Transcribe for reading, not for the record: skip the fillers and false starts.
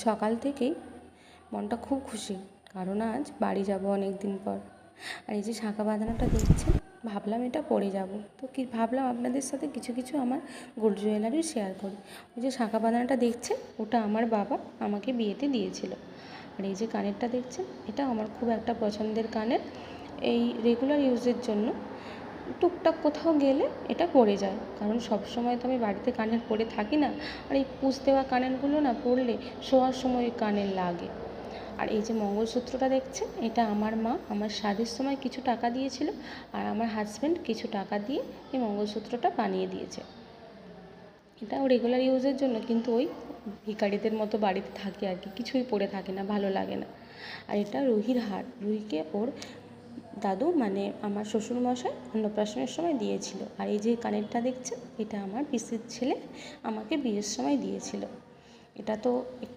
সকাল থেকেই মনটা খুব খুশি, কারণ আজ বাড়ি যাব অনেক দিন পর। আর এই যে শাঁখা বাঁধানোটা দেখছেন, ভাবলাম এটা পরে যাব। তো কি ভাবলাম আপনাদের সাথে কিছু কিছু আমার গোল্ড জুয়েলারি শেয়ার করি। ওই যে শাঁখা বাঁধানোটা দেখছেন, ওটা আমার বাবা আমাকে বিয়েতে দিয়েছিল। আর এই যে কানেরটা দেখছেন, এটা আমার খুব একটা পছন্দের কানের। এই রেগুলার ইউজের জন্য টুকটাক কোথাও গেলে এটা পরে যায়, কারণ সব সময় তো আমি বাড়িতে কানের পরে থাকি না। আর এই পুঁজ দেওয়া কানেরগুলো না পরলে শোয়ার সময় কানের লাগে। আর এই যে মঙ্গলসূত্রটা দেখছেন, এটা আমার মা আমার শাদির সময় কিছু টাকা দিয়েছিল, আর আমার হাজব্যান্ড কিছু টাকা দিয়ে এই মঙ্গলসূত্রটা বানিয়ে দিয়েছে। এটাও রেগুলার ইউজের জন্য, কিন্তু ওই ভিখারিদের মতো বাড়িতে থাকে আর কি, কিছুই পরে থাকে না, ভালো লাগে না। আর এটা রুহির হার, রুহিকে ওর দাদু মানে আমার শ্বশুরমশাই অন্নপ্রাশনের সময় দিয়েছিল। আর এই যে কানেরটা দেখছেন, এটা আমার পিসির ছেলে আমাকে বিয়ের সময় দিয়েছিল। এটা তো একটু